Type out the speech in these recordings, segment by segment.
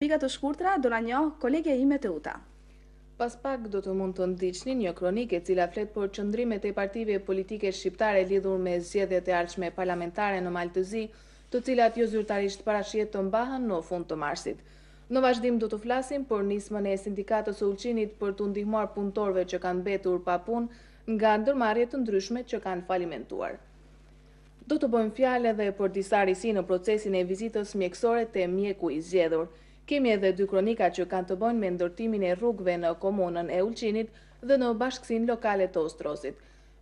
Pika të shkurtra do na njoh kolegja ime Teuta. Pas pak do të mund të ndiqni një kronikë e cila flet për qëndrimet e partive politike shqiptare lidhur me zgjedhjet e ardhshme parlamentare në Maltëzi, të cilat jo zyrtarisht parashihet të mbahen në fund të marsit. Në vazhdim do të flasim për nismën e sindikatës së Ulqinit për të ndihmuar punëtorëve që kanë mbetur pa punë nga ndërmarrje të ndryshme që kanë falimentuar. Do të bëjmë fjalë edhe për disa risi në procesin e vizitës mjekësore te mjeku i zgjedhur. Kemi edhe dy kronika që kanë të bëjnë me ndërtimin e rrugëve në komunën e Ulqinit dhe në bashkësinë lokale të Ostrosit.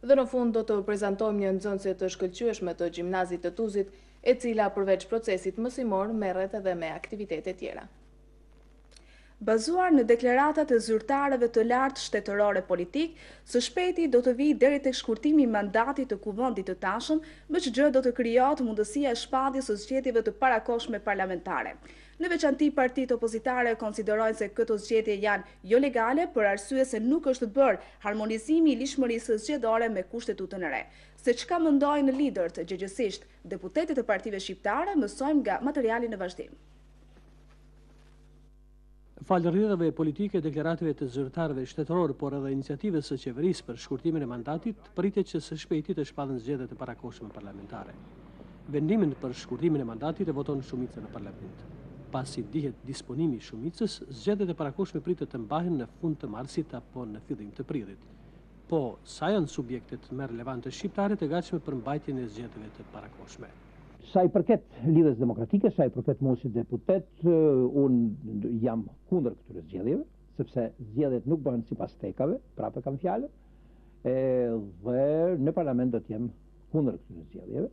Dhe në fund do të prezantojmë një nxënëse të shkëlqyeshme të gjimnazit të Tuzit, e cila përveç procesit mësimor merret edhe me aktivitete tjera. Bazuar në deklaratat e zyrtarëve të lartë shtetërore politik, së shpejti do të vijë deri tek shkurtimi i mandatit të kuvendit të tashëm, me ç'gjë do të krijohet mundësia e shpatjes së zgjedhjeve të parakohshme parlamentare. Në veçanti partitë opozitare konsiderojnë se këto zgjedhje janë jo legale për arsye se nuk është bërë harmonizimi i lishmërisë zgjedhore me kushtetutën e re. Se çka mendojnë liderët gjëgjësisht deputetët e partive shqiptare, mësojmë nga materiali në vazhdim. Falë rrjedhave politike, deklarative të zyrtarëve shtetëror, por edhe iniciativës së qeverisë për shkurtimin e mandatit, pritet që së shpejti të shpathen zgjedhjet e parakohshme parlamentare. Vendimin për shkurtimin e mandatit e voton shumica në parlament. Pasi dihet disponimi i shumicës, zgjedhjet e parakohshme pritet të mbahen në fund të marsit apo në fillim të prillit. Po, sa janë subjektet më relevante shqiptare të gatshme për mbajtjen e zgjedhjeve të parakohshme? Sa i përket lidhjes demokratike, sa i përket mua si deputet, unë jam kundër këtyre zgjedhjeve, sepse zgjedhjet nuk bëhen sipas tekave, prapë kam fjalën, dhe në parlament do të jem kundër këtyre zgjedhjeve.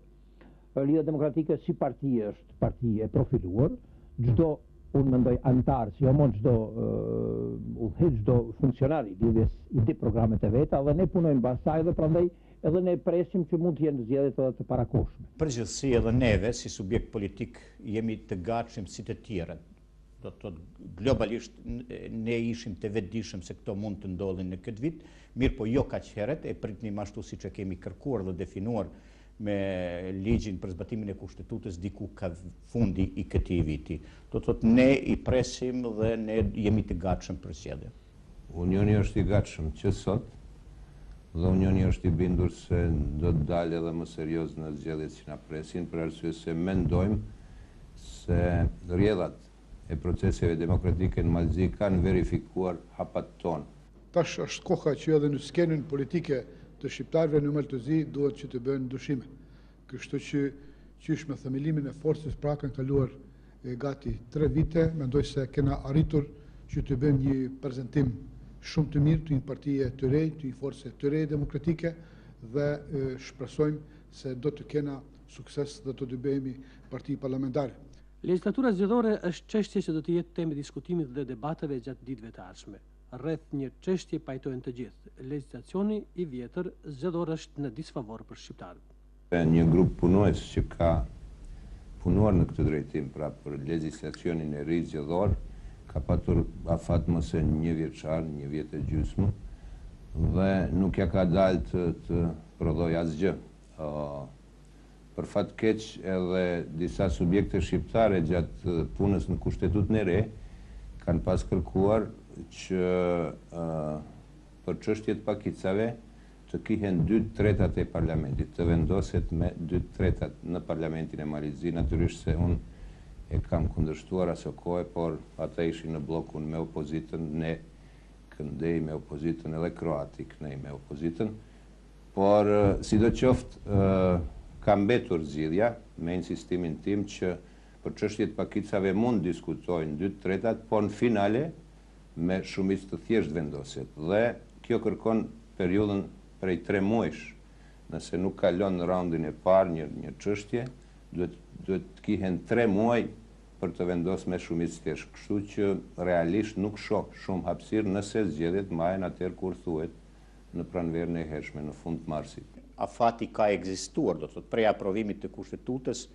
Lidhja demokratike si parti është parti e profiluar, çdo unë mendoj antar, si jo mon çdo udhëheq, çdo funksionar i lidhjes i di programet e veta, dhe ne punojmë bas saj dhe prandaj edhe ne presim që mund të jenë zgjedhjet edhe të parakohshme. Përgjithësi edhe neve, si subjekt politik, jemi të gatshëm si të tjerët. Do të thotë, globalisht ne ishim të vetëdijshëm se këto mund të ndodhin në këtë vit, mirë po jo kaq herët, e pritnim ashtu siç e kemi kërkuar dhe definuar me ligjin për zbatimin e kushtetutës diku ka fundi i këtij viti. Do të thotë, ne i presim dhe ne jemi të gatshëm për zgjedhje. Unioni është i gatshëm që sot, dhe Unioni është i bindur se do të dalë edhe më serioz në zgjedhjet që na presin, për arsye se mendojmë se rrjedhat e proceseve demokratike në Malzi kanë verifikuar hapat tonë. Tash është koha që edhe në skenën politike të shqiptarëve në Maltëzi duhet që të bëhen ndryshime. Kështu që qysh me themelimin e forcës pra kanë kaluar gati 3 vite, mendoj se kena arritur që të bëjmë një prezantim shumë të mirë të një partije të re, të një force të re demokratike, dhe shpresojmë se do të kena sukses dhe do të bëhemi parti parlamentare. Legjislatura zgjedhore është çështje që do të jetë temë diskutimit dhe debateve gjatë ditëve të ardhshme. Rreth një çështje pajtohen të gjithë. Legjislacioni i vjetër zgjedhor është në disfavor për shqiptarët. Një grup punues që ka punuar në këtë drejtim, pra për legjislacionin e ri zgjedhor, ka patur afat më se 1 vjeçar, 1 vjet e gjysmë, dhe nuk ja ka dalë të prodhoj asgjë. Për fat keq edhe disa subjekte shqiptare gjatë punës në kushtetutën e re kanë pas kërkuar që për çështjet pakicave të kihen 2/3 e parlamentit, të vendoset me 2/3 në parlamentin e Malizit. Natyrisht se unë e kam kundërshtuar aso kohë, por ata ishin në blokun me opozitën, ne këndej me opozitën, edhe kroati kënej me opozitën, por sidoqoftë ka mbetur zgjidhja me insistimin tim që për çështjet pakicave mund diskutojnë 2/3, por në finale me shumicë të thjeshtë vendoset. Dhe kjo kërkon periudhën prej 3 muajsh. Nëse nuk kalon në raundin e parë një çështje, duhet të kihen 3 muaj për të vendosur me shumicë thjeshtë. Kështu që realisht nuk shoh shumë hapësirë nëse zgjedhjet mbahen atëherë kur thuhet në pranverën e hershme në fund të marsit. Afati ka ekzistuar, do të thotë, prej aprovimit të kushtetutës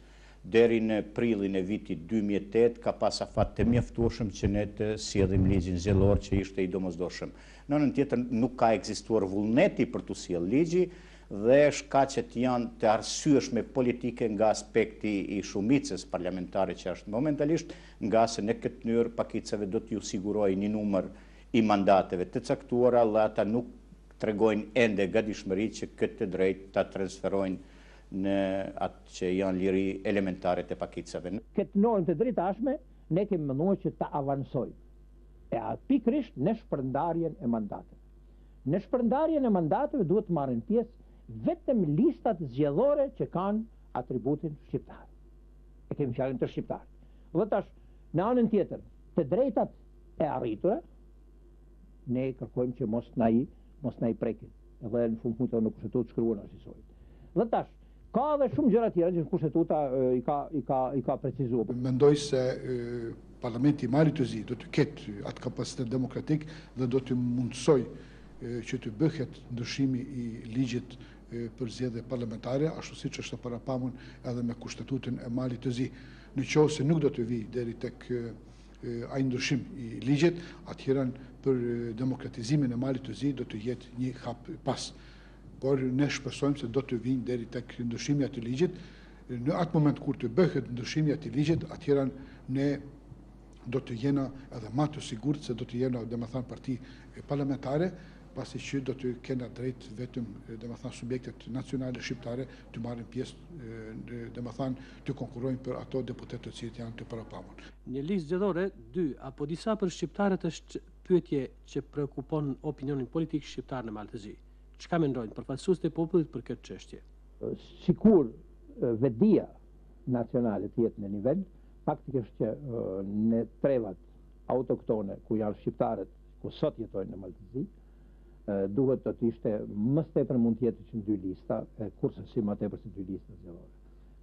deri në prillin e vitit 2008 ka pas afat të mjaftueshëm që ne të sjellim ligjin zgjedhor që ishte i domosdoshëm. Në anën tjetër nuk ka ekzistuar vullneti për të sjellë ligji dhe shkaqet janë të arsyeshme politike nga aspekti i shumicës parlamentare që është momentalisht, nga se në këtë mënyrë pakicave do t'ju sigurojë një numër i mandateve të caktuara, dhe ata nuk tregojnë ende gatishmëri që këtë drejt ta transferojnë në atë që janë liri elementare të pakicave. Këtë normë të drejtashme, ne kemi menduar që ta avansojmë. Pikërisht në shpërndarjen e mandateve. Në shpërndarjen e mandateve duhet të marrin pjesë vetëm listat zgjedhore që kanë atributin shqiptar. E kemi fjalën të shqiptar. Dhe tash, në anën tjetër, të drejtat e arritura, ne kërkojmë që mos na i prekin. Edhe në fund në kushtetutë shkruan ashtu. Dhe tash, ka edhe shumë gjëra tjera që kushtetuta i ka precizuar. Mendoj se Parlamenti i Malit të Zi do të ketë atë kapacitet demokratik dhe do të mundsoj që të bëhet ndryshimi i ligjit për zgjedhje parlamentare, ashtu siç është parapamun edhe me kushtetutën e Malit të Zi. Në qoftë se nuk do të vi deri tek ai ndryshim i ligjit, atëherë për demokratizimin e Malit të Zi do të jetë një hap pas. Por ne shpresojmë se do të vinë deri tek ndryshimi i atij ligjit. Në atë moment kur të bëhet ndryshimi i atij ligjit, atëherë ne do të jena edhe më të sigurt se do të jena, domethënë, parti parlamentare, pasi që do të kena drejt vetëm, domethënë, subjektet nacionale shqiptare të marrin pjesë, domethënë, të konkurrojnë për ato deputet të cilët janë të parapamur. Një listë zgjedhore, 2 apo disa për shqiptarët është pyetje që prekupon opinionin politik shqiptar në Malë të Zi. Çka mendojnë përfaqësuesit e popullit për këtë çështje? Sikur vetdia nacionale të jetë në nivel, faktikisht që në trevat autoktone ku janë shqiptarët, ku sot jetojnë në Malë të Zi, duhet të ishte më tepër mund të jetë që në 2 lista, kurse si më tepër se 2 lista zgjedhore.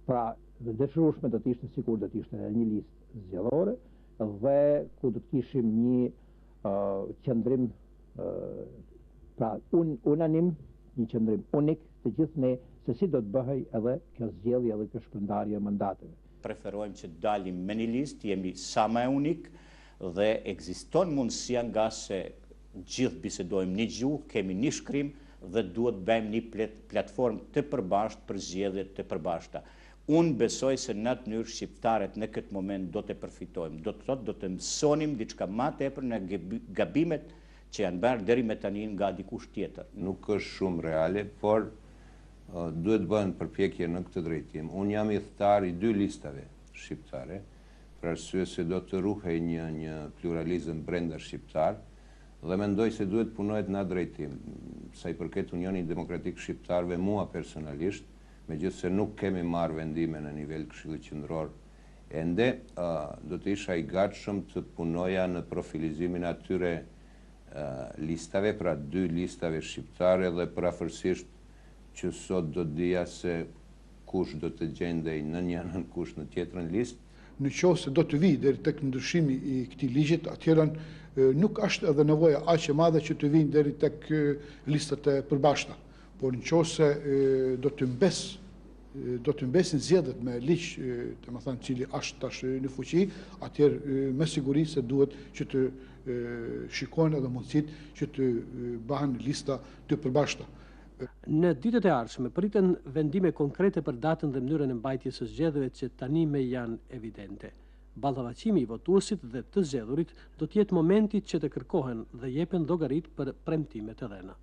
Pra, dhe dëshirueshme do të ishte sikur do të ishte një listë zgjedhore dhe ku do të kishim një qëndrim pra unanim, një qëndrim unik të gjithë ne se si do të bëhej edhe kjo zgjedhje edhe kjo shpërndarje e mandateve. Preferojmë që dalim me një listë, jemi sa më unik dhe ekziston mundësia nga se gjithë bisedojmë një gjuhë, kemi një shkrim dhe duhet bëjmë një platformë të përbashkët për zgjedhje të përbashkëta. Unë besoj se në atë mënyrë shqiptarët në këtë moment do të përfitojmë, do të mësonim diçka më tepër në gabimet që janë bërë deri me tani nga dikush tjetër. Nuk është shumë reale, por duhet bëhen përpjekje në këtë drejtim. Unë jam i thtar i 2 listave shqiptare, për arsye se do të ruhej një pluralizëm brenda shqiptar, dhe mendoj se duhet punohet në atë drejtim. Sa i përket Unionit Demokratik Shqiptarëve, mua personalisht, megjithëse nuk kemi marrë vendime në nivel Këshillit Qendror ende, do të isha i gatshëm të punoja në profilizimin atyre listave, pra 2 listave shqiptare, dhe parafërsisht që sot do dija se kush do të gjendej në njënën, kush në tjetrën listë. Në qoftë se do të vi deri tek ndryshimi i këtij ligjit, atëherë nuk është edhe nevoja aq e madhe që të vinë deri tek listat e përbashkëta. Por në qoftë se do të mbesin zgjedhjet me ligj, domethënë cili është tash në fuqi, atëherë me siguri se duhet që të shikojnë edhe mundësitë që të bëhen lista të përbashkëta. Në ditët e ardhshme priten vendime konkrete për datën dhe mënyrën e mbajtjes së zgjedhjeve që tani me janë evidente. Ballafaqimi i votuesit dhe të zgjedhurit do të jetë momenti që të kërkohen dhe jepen llogarit për premtimet e dhëna.